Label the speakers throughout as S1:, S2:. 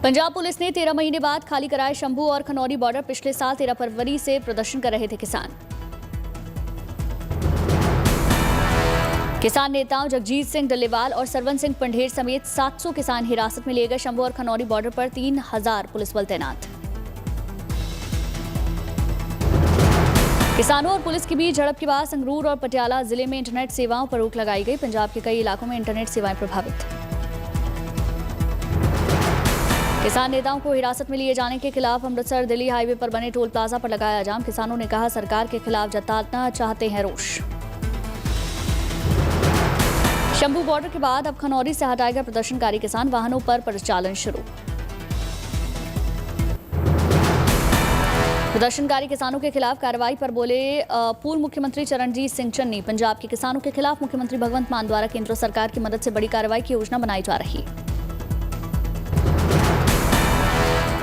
S1: Punjab police ने 13 महीने बाद खाली कराए शंभू और खनौरी बॉर्डर। पिछले साल 13 फरवरी से प्रदर्शन कर रहे थे किसान। किसान नेताओं जगजीत सिंह डल्लेवाल और सरवन सिंह पंढेर समेत 700 किसान हिरासत में लिए गए। शंभू और खनौरी बॉर्डर पर 3000 पुलिस बल तैनात। किसानों और पुलिस के बीच झड़प के बाद संगरूर और पटियाला जिले में इंटरनेट सेवाओं पर रोक लगाई गई। पंजाब के कई इलाकों में इंटरनेट सेवाएं प्रभावित। किसान नेताओं को हिरासत में लिए जाने के खिलाफ अमृतसर दिल्ली हाईवे पर बने टोल प्लाजा पर लगाया जाम। किसानों ने कहा सरकार के खिलाफ जताना चाहते हैं रोष। शंभू बॉर्डर के बाद अब खनौरी से हटाए गए प्रदर्शनकारी किसान। वाहनों पर परिचालन शुरू। प्रदर्शनकारी किसानों के खिलाफ कार्रवाई पर बोले पूर्व मुख्यमंत्री चरणजीत सिंह चन्नी। पंजाब के किसानों के खिलाफ मुख्यमंत्री भगवंत मान द्वारा केंद्र सरकार की मदद से बड़ी कार्रवाई की योजना बनाई जा रही।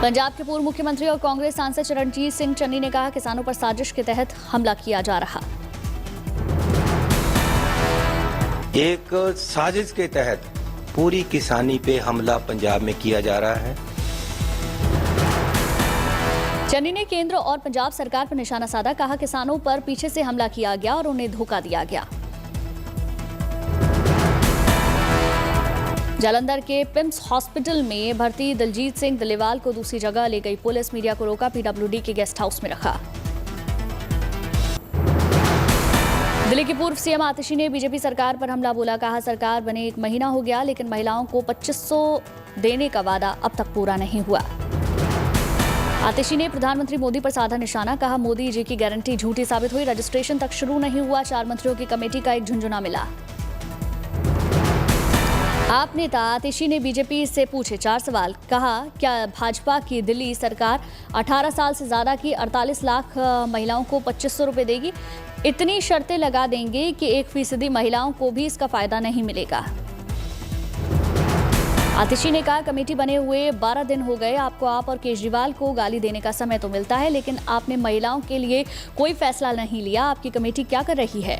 S1: पंजाब के पूर्व मुख्यमंत्री और कांग्रेस सांसद चरणजीत सिंह चन्नी ने कहा किसानों पर साजिश के तहत हमला किया जा रहा।
S2: एक साजिश के तहत पूरी किसानी पे हमला पंजाब में किया जा रहा है।
S1: चन्नी ने केंद्र और पंजाब सरकार पर निशाना साधा। कहा किसानों पर पीछे से हमला किया गया और उन्हें धोखा दिया गया। जालंधर के पिम्स हॉस्पिटल में भर्ती दलजीत सिंह डल्लेवाल को दूसरी जगह ले गई पुलिस। मीडिया को रोका, पीडब्ल्यूडी के गेस्ट हाउस में रखा। दिल्ली के पूर्व सीएम आतिशी ने बीजेपी सरकार पर हमला बोला। कहा सरकार बने 1 महीना हो गया लेकिन महिलाओं को 2500 देने का वादा अब तक पूरा नहीं हुआ। आतिशी ने प्रधानमंत्री मोदी पर साधा निशाना। कहा मोदी जी की गारंटी झूठी साबित हुई। रजिस्ट्रेशन तक शुरू नहीं हुआ। 4 मंत्रियों की कमेटी का एक झुंझुना मिला। आप नेता आतिशी ने बीजेपी से पूछे 4 सवाल। कहा क्या भाजपा की दिल्ली सरकार 18 साल से ज्यादा की 48 लाख महिलाओं को 2500 रुपए देगी? इतनी शर्तें लगा देंगे कि 1% महिलाओं को भी इसका फायदा नहीं मिलेगा। आतिशी ने कहा कमेटी बने हुए 12 दिन हो गए। आपको आप और केजरीवाल को गाली देने का समय तो मिलता है लेकिन आपने महिलाओं के लिए कोई फैसला नहीं लिया। आपकी कमेटी क्या कर रही है?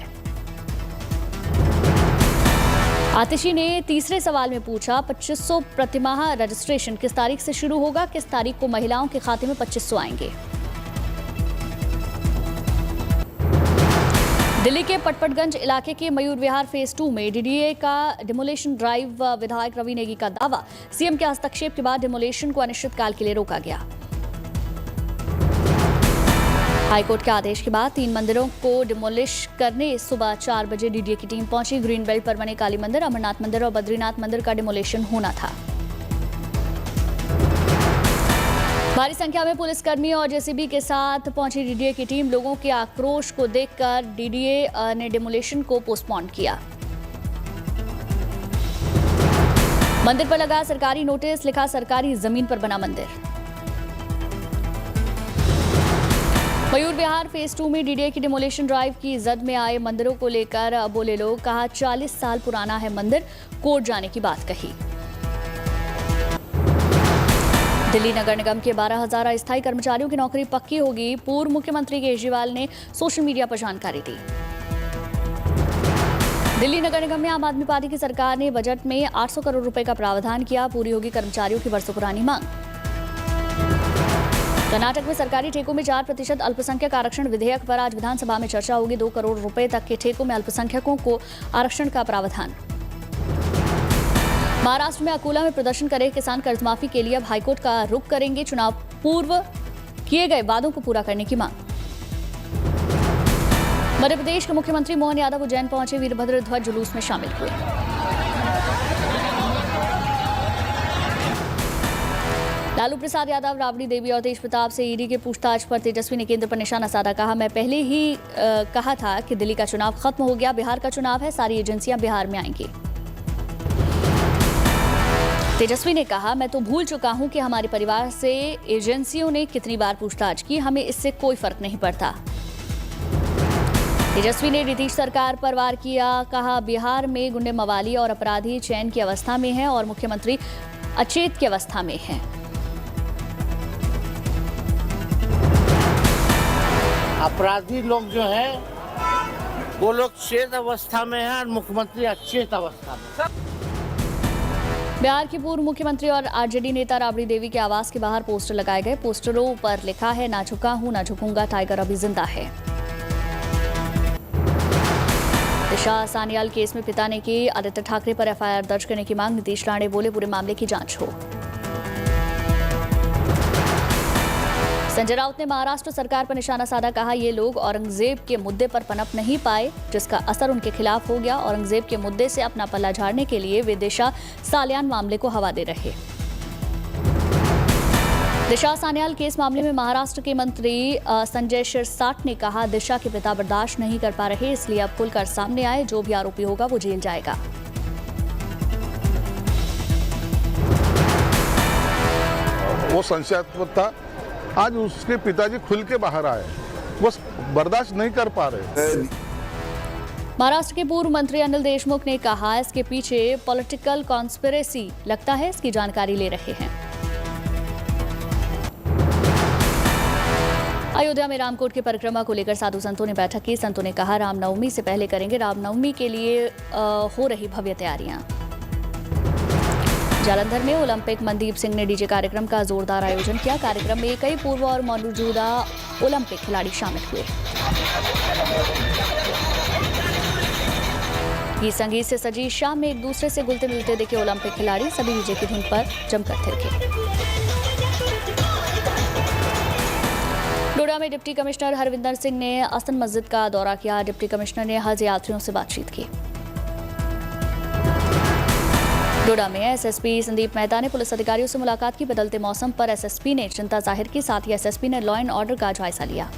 S1: आतिशी ने तीसरे सवाल में पूछा 2500 प्रतिमाह रजिस्ट्रेशन किस तारीख से शुरू होगा? किस तारीख को महिलाओं के खाते में 2500 आएंगे? दिल्ली के पटपटगंज इलाके के मयूर विहार फेज 2 में डीडीए का डिमोलेशन ड्राइव। विधायक रवि नेगी का दावा सीएम के हस्तक्षेप के बाद डिमोलेशन को अनिश्चितकाल के लिए रोका गया। हाईकोर्ट के आदेश के बाद 3 मंदिरों को डिमोलिश करने सुबह 4 बजे डीडीए की टीम पहुंची। ग्रीन बेल्ट पर बने काली मंदिर, अमरनाथ मंदिर और बद्रीनाथ मंदिर का डिमोलिशन होना था। भारी संख्या में पुलिसकर्मी और जेसीबी के साथ पहुंची डीडीए की टीम। लोगों के आक्रोश को देखकर डीडीए ने डिमोलिशन को पोस्टपोन किया। मंदिर पर लगा सरकारी नोटिस, लिखा सरकारी जमीन पर बना मंदिर। मयूर विहार फेज 2 में डीडीए की डिमोलिशन ड्राइव की जद में आए मंदिरों को लेकर बोले लोग। कहा 40 साल पुराना है मंदिर, कोर्ट जाने की बात कही। दिल्ली नगर निगम के 12,000 अस्थायी कर्मचारियों की नौकरी पक्की होगी। पूर्व मुख्यमंत्री केजरीवाल ने सोशल मीडिया पर जानकारी दी। दिल्ली नगर निगम में आम आदमी पार्टी की सरकार ने बजट में 800 करोड़ रुपए का प्रावधान किया। पूरी होगी कर्मचारियों की बरसों पुरानी मांग। कर्नाटक में सरकारी ठेकों में 4% अल्पसंख्यक आरक्षण विधेयक पर आज विधानसभा में चर्चा होगी। 2 करोड़ रुपए तक के ठेकों में अल्पसंख्यकों को आरक्षण का प्रावधान। महाराष्ट्र में अकोला में प्रदर्शन करे किसान कर्जमाफी के लिए अब हाईकोर्ट का रुख करेंगे। चुनाव पूर्व किए गए वादों को पूरा करने की मांग। मध्य प्रदेश के मुख्यमंत्री मोहन यादव उज्जैन पहुंचे। वीरभद्र ध्वज जुलूस में शामिल हुए। लालू प्रसाद यादव, राबड़ी देवी और तेज प्रताप से ईडी के पूछताछ पर तेजस्वी ने केंद्र पर निशाना साधा। कहा मैं पहले ही कहा था कि दिल्ली का चुनाव खत्म हो गया, बिहार का चुनाव है, सारी एजेंसियां बिहार में आएंगी। तेजस्वी ने कहा मैं तो भूल चुका हूं कि हमारे परिवार से एजेंसियों ने कितनी बार पूछताछ की, हमें इससे कोई फर्क नहीं पड़ता। तेजस्वी ने नीतीश सरकार पर वार किया। कहा बिहार में गुंडे मवाली और अपराधी चैन की अवस्था में हैं और मुख्यमंत्री अचेत की अवस्था में हैं।
S3: अपराधी लोग जो है वो लोग चेत अवस्था में हैं और मुख्यमंत्री अचेत अवस्था में।
S1: बिहार की पूर्व मुख्यमंत्री और आरजेडी नेता राबड़ी देवी के आवास के बाहर पोस्टर लगाए गए। पोस्टरों पर लिखा है, ना झुका हूं ना झुकूंगा, टाइगर अभी जिंदा है। दिशा सान्याल केस में पिता ने की आदित्य ठाकरे पर एफआईआर दर्ज करने की मांग। नीतीश राणे बोले, पूरे मामले की जांच हो। संजय राउत ने महाराष्ट्र सरकार पर निशाना साधा, कहा ये लोग औरंगजेब के मुद्दे पर पनप नहीं पाए, जिसका असर उनके खिलाफ हो गया। औरंगजेब के मुद्दे से अपना पल्ला झाड़ने के लिए वे दिशा सान्याल मामले को हवा दे रहे। दिशा सान्याल केस मामले में महाराष्ट्र के मंत्री संजय शिरसाट ने कहा, दिशा के पिता बर्दाश्त नहीं कर पा रहे, इसलिए अब खुलकर सामने आए। जो भी आरोपी होगा वो जेल जाएगा।
S4: वो संशयास्पद था, आज उसके पिताजी खुल के बाहर आए, वो बर्दाश्त नहीं कर पा रहे।
S1: महाराष्ट्र के पूर्व मंत्री अनिल देशमुख ने कहा, इसके पीछे पॉलिटिकल कॉन्स्पिरेसी लगता है, इसकी जानकारी ले रहे हैं। अयोध्या में रामकोट की परिक्रमा को लेकर साधु संतों ने बैठक की। संतों ने कहा, रामनवमी से पहले करेंगे। रामनवमी के लिए हो रही भव्य तैयारियां। जालंधर में ओलंपिक मनदीप सिंह ने डीजे कार्यक्रम का जोरदार आयोजन किया। कार्यक्रम में कई पूर्व और मौजूदा ओलंपिक खिलाड़ी शामिल हुए। गीत संगीत से सजी शाम में एक दूसरे से घुलते मिलते दिखे ओलंपिक खिलाड़ी। सभी डीजे की धुन पर जमकर थिरके। डोडा में डिप्टी कमिश्नर हरविंदर सिंह ने असन मस्जिद का दौरा किया। डिप्टी कमिश्नर ने हज यात्रियों से बातचीत की। डोडा में एसएसपी संदीप मेहता ने पुलिस अधिकारियों से मुलाकात की। बदलते मौसम पर एसएसपी ने चिंता जाहिर की, साथ ही एसएसपी ने लॉ एंड ऑर्डर का जायजा लिया।